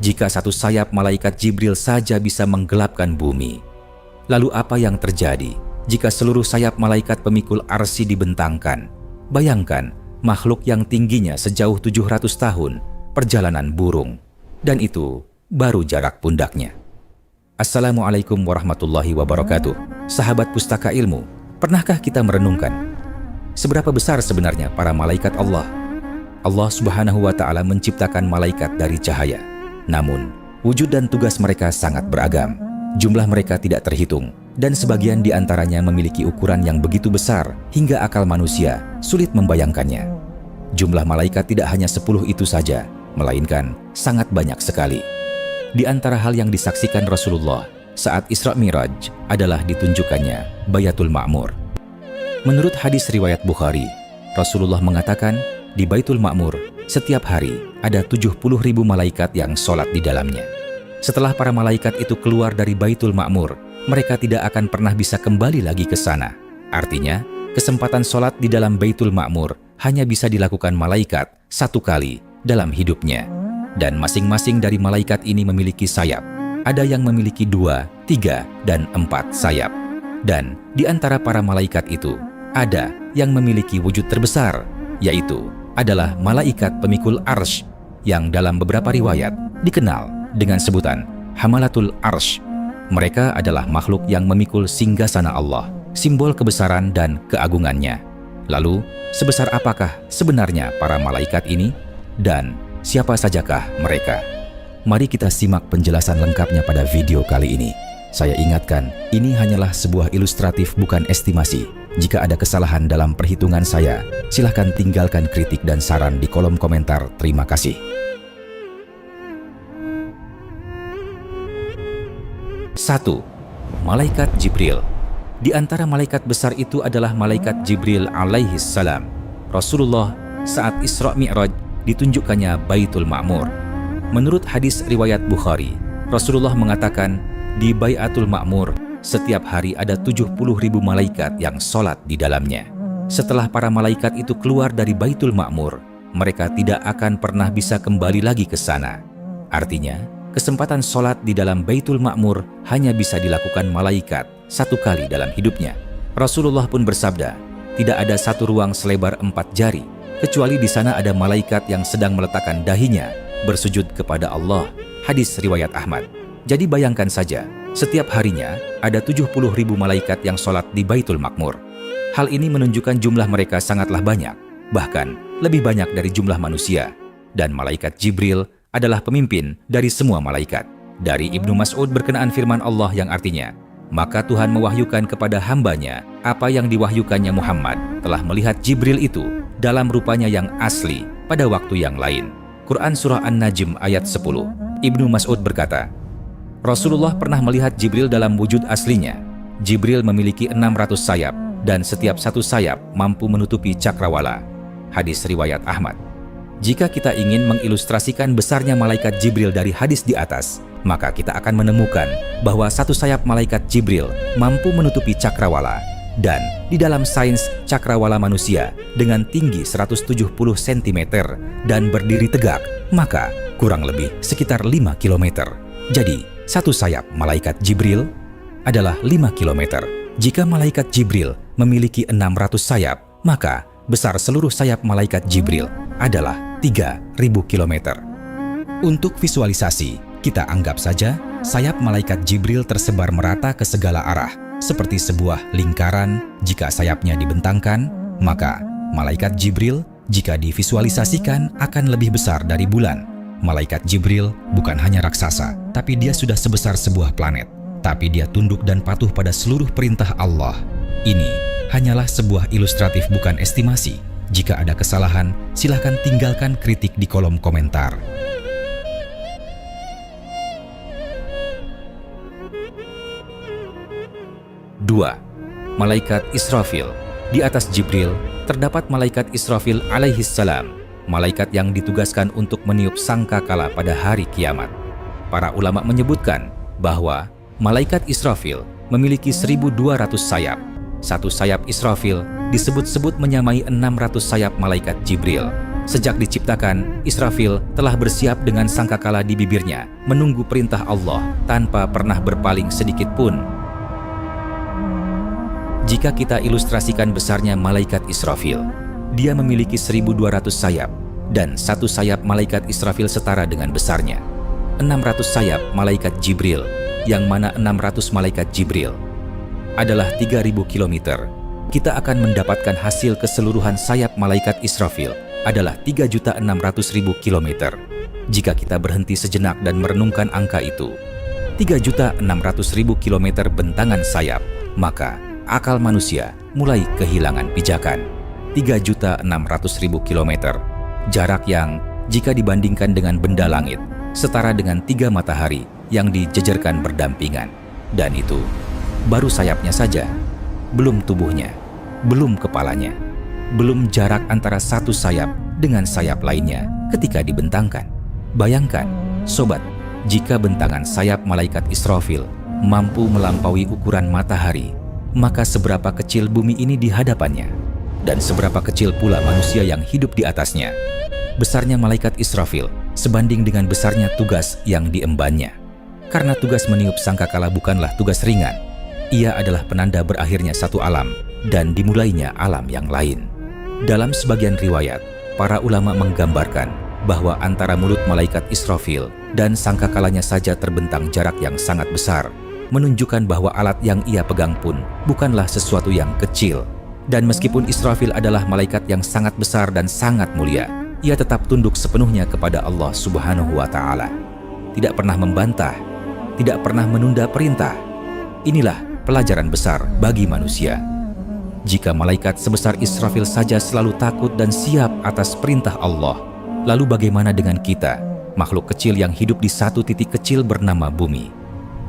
jika satu sayap malaikat Jibril saja bisa menggelapkan bumi, lalu apa yang terjadi jika seluruh sayap malaikat pemikul arsy dibentangkan? Bayangkan makhluk yang tingginya sejauh 700 tahun perjalanan burung, dan itu baru jarak pundaknya. Assalamualaikum warahmatullahi wabarakatuh. Sahabat Pustaka Ilmu, pernahkah kita merenungkan seberapa besar sebenarnya para malaikat Allah? Allah Subhanahu wa Ta'ala menciptakan malaikat dari cahaya. Namun, wujud dan tugas mereka sangat beragam. Jumlah mereka tidak terhitung, dan sebagian di antaranya memiliki ukuran yang begitu besar hingga akal manusia sulit membayangkannya. Jumlah malaikat tidak hanya 10 itu saja, melainkan sangat banyak sekali. Di antara hal yang disaksikan Rasulullah saat Isra Mi'raj adalah ditunjukkannya Baitul Ma'mur. Menurut hadis riwayat Bukhari, Rasulullah mengatakan di Baitul Ma'mur setiap hari ada 70.000 malaikat yang sholat di dalamnya. Setelah para malaikat itu keluar dari Baitul Ma'mur, mereka tidak akan pernah bisa kembali lagi ke sana. Artinya, kesempatan sholat di dalam Baitul Ma'mur hanya bisa dilakukan malaikat satu kali dalam hidupnya. Dan masing-masing dari malaikat ini memiliki sayap. Ada yang memiliki 2, 3, dan 4 sayap. Dan di antara para malaikat itu, ada yang memiliki wujud terbesar, yaitu adalah malaikat pemikul arsy, yang dalam beberapa riwayat dikenal dengan sebutan Hamalatul Arsy. Mereka adalah makhluk yang memikul singgasana Allah, simbol kebesaran dan keagungannya. Lalu, sebesar apakah sebenarnya para malaikat ini? Dan siapa sajakah mereka? Mari kita simak penjelasan lengkapnya pada video kali ini. Saya ingatkan, ini hanyalah sebuah ilustratif bukan estimasi. Jika ada kesalahan dalam perhitungan saya, silahkan tinggalkan kritik dan saran di kolom komentar. Terima kasih. 1. Malaikat Jibril. Di antara malaikat besar itu adalah malaikat Jibril alaihi salam. Rasulullah saat Isra Mi'raj ditunjukkannya Baitul Ma'mur. Menurut hadis riwayat Bukhari, Rasulullah mengatakan di Baitul Ma'mur setiap hari ada 70.000 malaikat yang sholat di dalamnya. Setelah para malaikat itu keluar dari Baitul Ma'mur, mereka tidak akan pernah bisa kembali lagi ke sana. Artinya, kesempatan sholat di dalam Baitul Ma'mur hanya bisa dilakukan malaikat satu kali dalam hidupnya. Rasulullah pun bersabda, tidak ada satu ruang selebar 4 jari, kecuali di sana ada malaikat yang sedang meletakkan dahinya bersujud kepada Allah. Hadis riwayat Ahmad. Jadi bayangkan saja, setiap harinya ada 70.000 malaikat yang sholat di Baitul Ma'mur. Hal ini menunjukkan jumlah mereka sangatlah banyak, bahkan lebih banyak dari jumlah manusia. Dan malaikat Jibril adalah pemimpin dari semua malaikat. Dari Ibnu Mas'ud berkenaan firman Allah yang artinya, maka Tuhan mewahyukan kepada hambanya apa yang diwahyukannya Muhammad telah melihat Jibril itu dalam rupanya yang asli pada waktu yang lain. Quran Surah An-Najm ayat 10. Ibnu Mas'ud berkata, Rasulullah pernah melihat Jibril dalam wujud aslinya. Jibril memiliki 600 sayap dan setiap satu sayap mampu menutupi cakrawala. Hadis riwayat Ahmad. Jika kita ingin mengilustrasikan besarnya malaikat Jibril dari hadis di atas, maka kita akan menemukan bahwa satu sayap malaikat Jibril mampu menutupi cakrawala. Dan di dalam sains cakrawala manusia dengan tinggi 170 cm dan berdiri tegak, maka kurang lebih sekitar 5 km. Jadi, satu sayap malaikat Jibril adalah 5 km. Jika malaikat Jibril memiliki 600 sayap, maka besar seluruh sayap malaikat Jibril adalah 3.000 km. Untuk visualisasi, kita anggap saja sayap malaikat Jibril tersebar merata ke segala arah, seperti sebuah lingkaran. Jika sayapnya dibentangkan, maka malaikat Jibril jika divisualisasikan akan lebih besar dari bulan. Malaikat Jibril bukan hanya raksasa, tapi dia sudah sebesar sebuah planet. Tapi dia tunduk dan patuh pada seluruh perintah Allah. Ini hanyalah sebuah ilustratif bukan estimasi. Jika ada kesalahan, silahkan tinggalkan kritik di kolom komentar. 2. Malaikat Israfil. Di atas Jibril terdapat malaikat Israfil alaihi salam, malaikat yang ditugaskan untuk meniup sangkakala pada hari kiamat. Para ulama menyebutkan bahwa malaikat Israfil memiliki 1.200 sayap. Satu sayap Israfil disebut-sebut menyamai 600 sayap malaikat Jibril. Sejak diciptakan, Israfil telah bersiap dengan sangkakala di bibirnya, menunggu perintah Allah tanpa pernah berpaling sedikit pun. Jika kita ilustrasikan besarnya malaikat Israfil, dia memiliki 1.200 sayap, dan satu sayap malaikat Israfil setara dengan besarnya 600 sayap malaikat Jibril, yang mana 600 malaikat Jibril adalah 3.000 kilometer. Kita akan mendapatkan hasil keseluruhan sayap malaikat Israfil adalah 3.600.000 kilometer. Jika kita berhenti sejenak dan merenungkan angka itu, 3.600.000 kilometer bentangan sayap, maka akal manusia mulai kehilangan pijakan. 3.600.000 kilometer, jarak yang jika dibandingkan dengan benda langit, setara dengan 3 matahari yang dijejerkan berdampingan. Dan itu baru sayapnya saja, belum tubuhnya, belum kepalanya, belum jarak antara satu sayap dengan sayap lainnya ketika dibentangkan. Bayangkan, sobat, jika bentangan sayap malaikat Israfil mampu melampaui ukuran matahari, maka seberapa kecil bumi ini di hadapannya, dan seberapa kecil pula manusia yang hidup di atasnya. Besarnya malaikat Israfil sebanding dengan besarnya tugas yang diembannya. Karena tugas meniup sangkakala bukanlah tugas ringan. Ia adalah penanda berakhirnya satu alam dan dimulainya alam yang lain. Dalam sebagian riwayat, para ulama menggambarkan bahwa antara mulut malaikat Israfil dan sangkakalanya saja terbentang jarak yang sangat besar, menunjukkan bahwa alat yang ia pegang pun bukanlah sesuatu yang kecil. Dan meskipun Israfil adalah malaikat yang sangat besar dan sangat mulia, ia tetap tunduk sepenuhnya kepada Allah Subhanahu wa Ta'ala. Tidak pernah membantah, tidak pernah menunda perintah. Inilah pelajaran besar bagi manusia. Jika malaikat sebesar Israfil saja selalu takut dan siap atas perintah Allah, lalu bagaimana dengan kita, makhluk kecil yang hidup di satu titik kecil bernama bumi?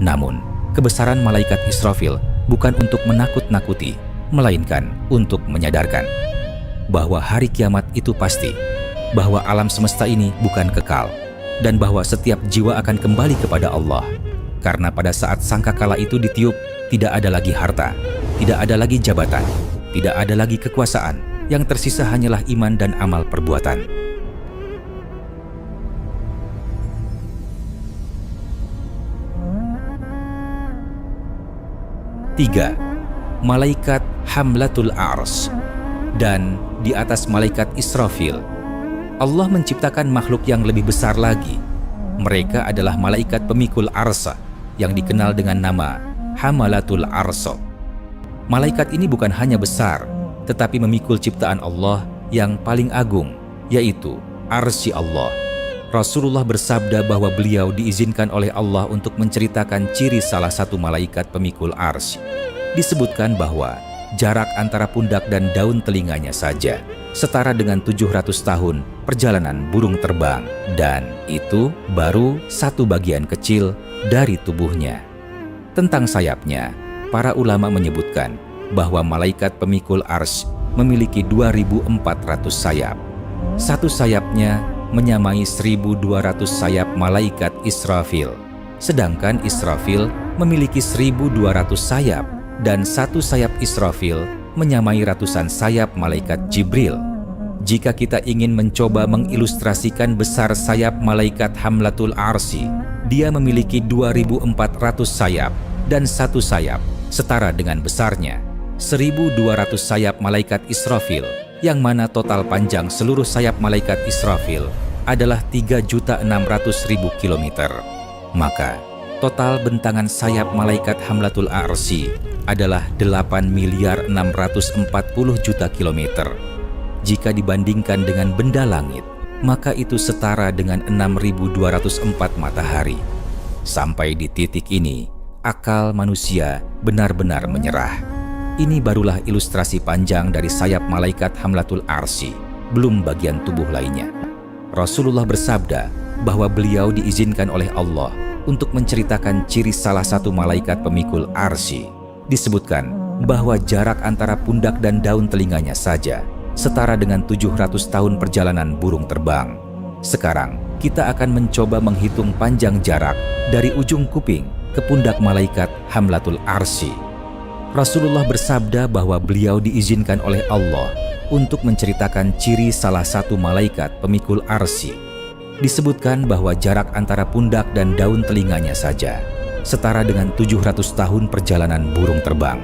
Namun, kebesaran malaikat Israfil bukan untuk menakut-nakuti, melainkan untuk menyadarkan bahwa hari kiamat itu pasti, bahwa alam semesta ini bukan kekal, dan bahwa setiap jiwa akan kembali kepada Allah. Karena pada saat sangkakala itu ditiup, tidak ada lagi harta, tidak ada lagi jabatan, tidak ada lagi kekuasaan. Yang tersisa hanyalah iman dan amal perbuatan. Tiga, malaikat Hamlatul Ars. Dan di atas malaikat Israfil, Allah menciptakan makhluk yang lebih besar lagi. Mereka adalah malaikat pemikul arsa, yang dikenal dengan nama Hamalatul Arso. Malaikat ini bukan hanya besar, tetapi memikul ciptaan Allah yang paling agung, yaitu arsy Allah. Rasulullah bersabda bahwa beliau diizinkan oleh Allah untuk menceritakan ciri salah satu malaikat pemikul arsy. Disebutkan bahwa jarak antara pundak dan daun telinganya saja setara dengan 700 tahun perjalanan burung terbang, dan itu baru satu bagian kecil dari tubuhnya. Tentang sayapnya, para ulama menyebutkan bahwa malaikat pemikul arsy memiliki 2.400 sayap. Satu sayapnya menyamai 1.200 sayap malaikat Israfil, sedangkan Israfil memiliki 1.200 sayap, dan satu sayap Israfil menyamai ratusan sayap malaikat Jibril. Jika kita ingin mencoba mengilustrasikan besar sayap malaikat Hamlatul Arsy, dia memiliki 2.400 sayap, dan satu sayap setara dengan besarnya 1.200 sayap malaikat Israfil, yang mana total panjang seluruh sayap malaikat Israfil adalah 3.600.000 kilometer. Maka total bentangan sayap malaikat Hamlatul Arsy adalah 8.640.000.000 kilometer. Jika dibandingkan dengan benda langit, maka itu setara dengan 6.204 matahari. Sampai di titik ini, akal manusia benar-benar menyerah. Ini barulah ilustrasi panjang dari sayap malaikat Hamlatul Arsy, belum bagian tubuh lainnya. Rasulullah bersabda bahwa beliau diizinkan oleh Allah untuk menceritakan ciri salah satu malaikat pemikul arsy. Disebutkan bahwa jarak antara pundak dan daun telinganya saja setara dengan 700 tahun perjalanan burung terbang. Sekarang kita akan mencoba menghitung panjang jarak dari ujung kuping ke pundak malaikat Hamlatul Arsy. Rasulullah bersabda bahwa beliau diizinkan oleh Allah untuk menceritakan ciri salah satu malaikat pemikul arsy. Disebutkan bahwa jarak antara pundak dan daun telinganya saja setara dengan 700 tahun perjalanan burung terbang.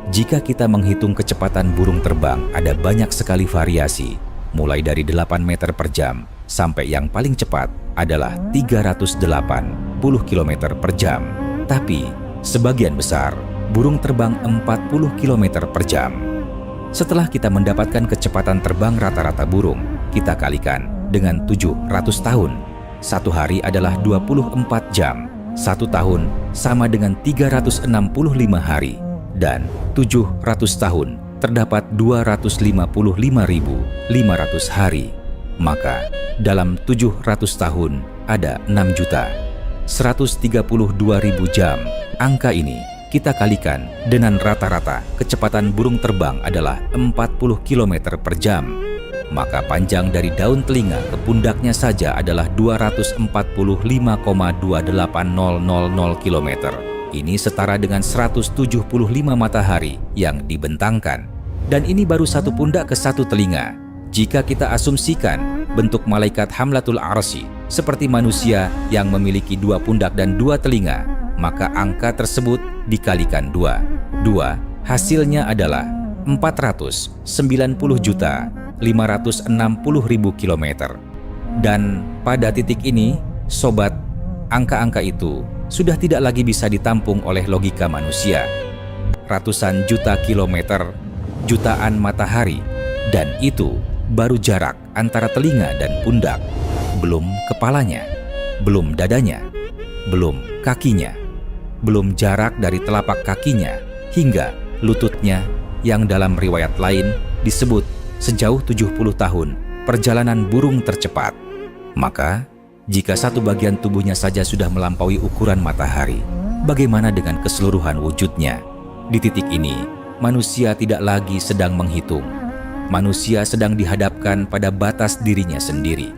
Jika kita menghitung kecepatan burung terbang, ada banyak sekali variasi, mulai dari 8 meter per jam sampai yang paling cepat adalah 380 km per jam. Tapi sebagian besar burung terbang 40 km per jam. Setelah kita mendapatkan kecepatan terbang rata-rata burung, kita kalikan dengan 700 tahun. Satu hari adalah 24 jam. Satu tahun sama dengan 365 hari. Dan 700 tahun terdapat 255.500 hari. Maka dalam 700 tahun ada 6.132.000 jam. Angka ini kita kalikan dengan rata-rata kecepatan burung terbang adalah 40 km per jam. Maka panjang dari daun telinga ke pundaknya saja adalah 245,28000 km. Ini setara dengan 175 matahari yang dibentangkan. Dan ini baru satu pundak ke satu telinga. Jika kita asumsikan bentuk malaikat hamlatul arsy seperti manusia yang memiliki 2 pundak dan 2 telinga, maka angka tersebut dikalikan 2. Hasilnya adalah 490.560.000 km. Dan pada titik ini, sobat, angka-angka itu sudah tidak lagi bisa ditampung oleh logika manusia. Ratusan juta kilometer, jutaan matahari, dan itu baru jarak antara telinga dan pundak. Belum kepalanya, belum dadanya, belum kakinya, belum jarak dari telapak kakinya hingga lututnya yang dalam riwayat lain disebut sejauh 70 tahun perjalanan burung tercepat. Maka, jika satu bagian tubuhnya saja sudah melampaui ukuran matahari, bagaimana dengan keseluruhan wujudnya? Di titik ini, manusia tidak lagi sedang menghitung. Manusia sedang dihadapkan pada batas dirinya sendiri.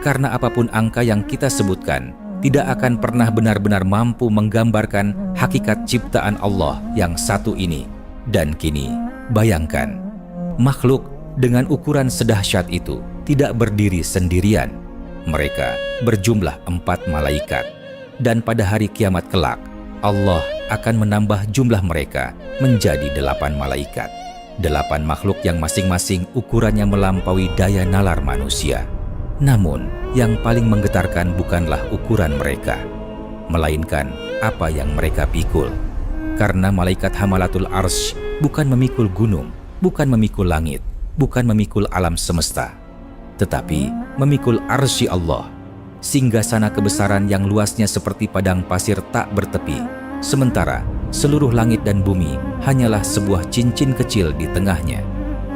Karena apapun angka yang kita sebutkan, tidak akan pernah benar-benar mampu menggambarkan hakikat ciptaan Allah yang satu ini. Dan kini, bayangkan, makhluk dengan ukuran sedahsyat itu tidak berdiri sendirian. Mereka berjumlah 4 malaikat. Dan pada hari kiamat kelak, Allah akan menambah jumlah mereka menjadi 8 malaikat. 8 makhluk yang masing-masing ukurannya melampaui daya nalar manusia. Namun, yang paling menggetarkan bukanlah ukuran mereka, melainkan apa yang mereka pikul. Karena malaikat hamalatul arsy bukan memikul gunung, bukan memikul langit, bukan memikul alam semesta, tetapi memikul arsy Allah, singgasana kebesaran yang luasnya seperti padang pasir tak bertepi, sementara seluruh langit dan bumi hanyalah sebuah cincin kecil di tengahnya.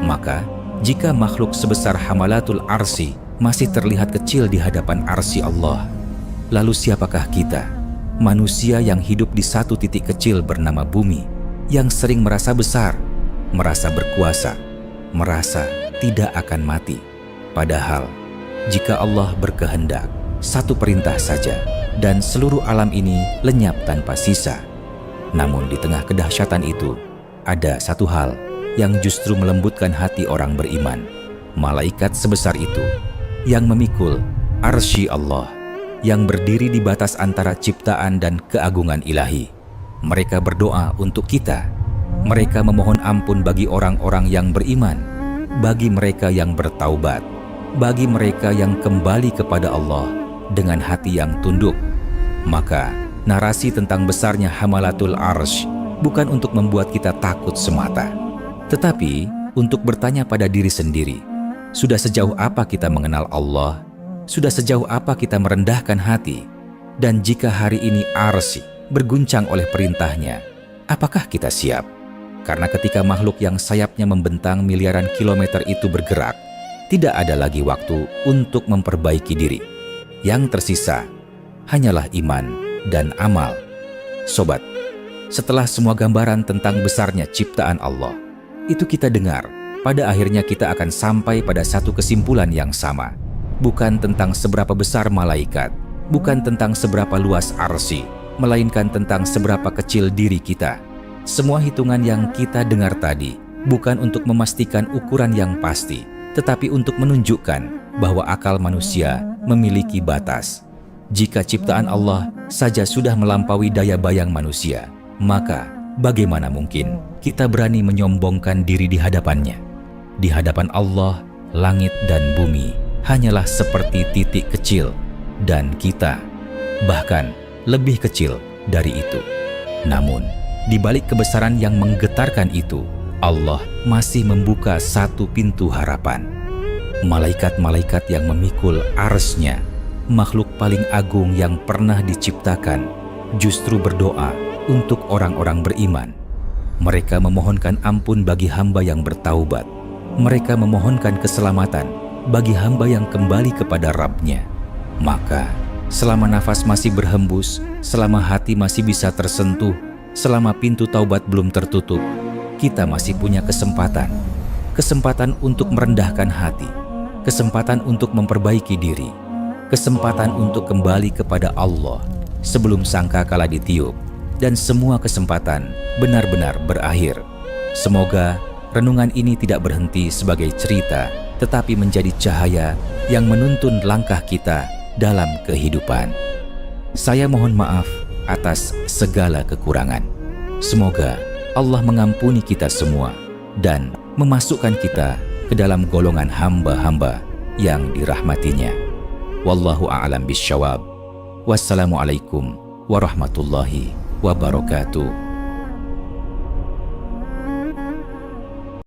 Maka, jika makhluk sebesar hamalatul arsy masih terlihat kecil di hadapan arsy Allah, lalu siapakah kita, manusia yang hidup di satu titik kecil bernama bumi, yang sering merasa besar, merasa berkuasa, merasa tidak akan mati? Padahal, jika Allah berkehendak, satu perintah saja, dan seluruh alam ini lenyap tanpa sisa. Namun di tengah kedahsyatan itu, ada satu hal yang justru melembutkan hati orang beriman. Malaikat sebesar itu, yang memikul arsy Allah, yang berdiri di batas antara ciptaan dan keagungan ilahi. Mereka berdoa untuk kita. Mereka memohon ampun bagi orang-orang yang beriman, bagi mereka yang bertaubat, bagi mereka yang kembali kepada Allah dengan hati yang tunduk. Maka, narasi tentang besarnya hamalatul arsy bukan untuk membuat kita takut semata, tetapi untuk bertanya pada diri sendiri, sudah sejauh apa kita mengenal Allah? Sudah sejauh apa kita merendahkan hati? Dan jika hari ini arsy berguncang oleh perintahnya, apakah kita siap? Karena ketika makhluk yang sayapnya membentang miliaran kilometer itu bergerak, tidak ada lagi waktu untuk memperbaiki diri. Yang tersisa hanyalah iman dan amal. Sobat, setelah semua gambaran tentang besarnya ciptaan Allah itu kita dengar, pada akhirnya kita akan sampai pada satu kesimpulan yang sama. Bukan tentang seberapa besar malaikat, bukan tentang seberapa luas arsy, melainkan tentang seberapa kecil diri kita. Semua hitungan yang kita dengar tadi bukan untuk memastikan ukuran yang pasti, tetapi untuk menunjukkan bahwa akal manusia memiliki batas. Jika ciptaan Allah saja sudah melampaui daya bayang manusia, maka bagaimana mungkin kita berani menyombongkan diri di hadapannya? Di hadapan Allah, langit dan bumi hanyalah seperti titik kecil, dan kita bahkan lebih kecil dari itu. Namun, di balik kebesaran yang menggetarkan itu, Allah masih membuka satu pintu harapan. Malaikat-malaikat yang memikul arsy-Nya, makhluk paling agung yang pernah diciptakan, justru berdoa untuk orang-orang beriman. Mereka memohonkan ampun bagi hamba yang bertaubat. Mereka memohonkan keselamatan bagi hamba yang kembali kepada Rabb-Nya. Maka, selama nafas masih berhembus, selama hati masih bisa tersentuh, selama pintu taubat belum tertutup, kita masih punya kesempatan. Kesempatan untuk merendahkan hati, kesempatan untuk memperbaiki diri, kesempatan untuk kembali kepada Allah sebelum sangkakala ditiup, dan semua kesempatan benar-benar berakhir. Semoga renungan ini tidak berhenti sebagai cerita, tetapi menjadi cahaya yang menuntun langkah kita dalam kehidupan. Saya mohon maaf atas segala kekurangan. Semoga Allah mengampuni kita semua dan memasukkan kita ke dalam golongan hamba-hamba yang dirahmatinya. Wallahu a'lam bisyawab. Wassalamualaikum warahmatullahi wabarakatuh.